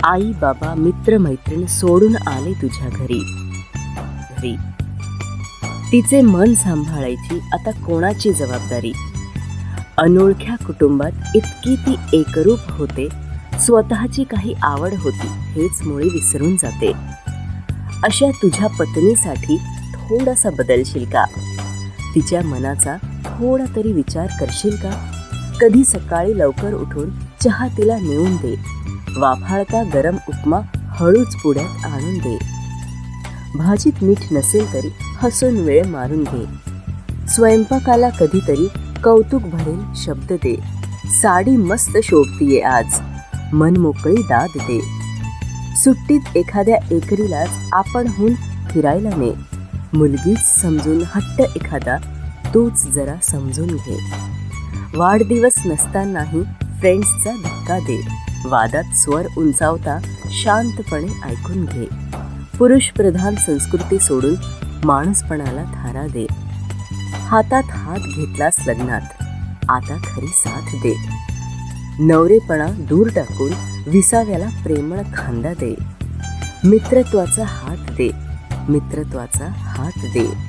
आई बाबा मित्र मैत्रीण सोडून आले तुझ्या घरी. तिचे मन सांभाळायची आता कोणाची जबाबदारी. अनोळख्या कुटुंबात इतकी ती एकरूप होते, स्वतःची काही आवड होती हेच मुळी विसरून जाते. अशा तुझ्या पत्नीसाठी थोडासा बदलशील का? तिच्या मनाचा थोडा तरी विचार करशील का? कधी सकाळी लवकर उठून चहा तिला नेऊन दे. वाफाळता गरम उपमा हळूच पुढ्यात आणून दे. भाजीत मीठ नसेल तरी हसून वेळ मारून घे. स्वयंपाकाला कधीतरी कौतुक भरेल शब्द दे. साडी मस्त शोभतीये आज, मन मोकळी दाद दे. सुट्टीत एखाद्या एकरीलाच आपणहून फिरायला ने. मुलगीच समजून हट्ट एखादा तूच जरा समजून घे. वाढदिवस नसतानाही फ्रेंड्सचा धक्का दे. वादात स्वर उंचावता शांतपणे ऐकून घे. पुरुष प्रधान संस्कृती सोडून माणूसपणाला धारा दे. हातात हात घेतलास लग्नात, आता खरी साथ दे. नवरेपणा दूर टाकून विसाव्याला प्रेमळ खांदा दे. मित्रत्वाचा हात दे, मित्रत्वाचा हात दे.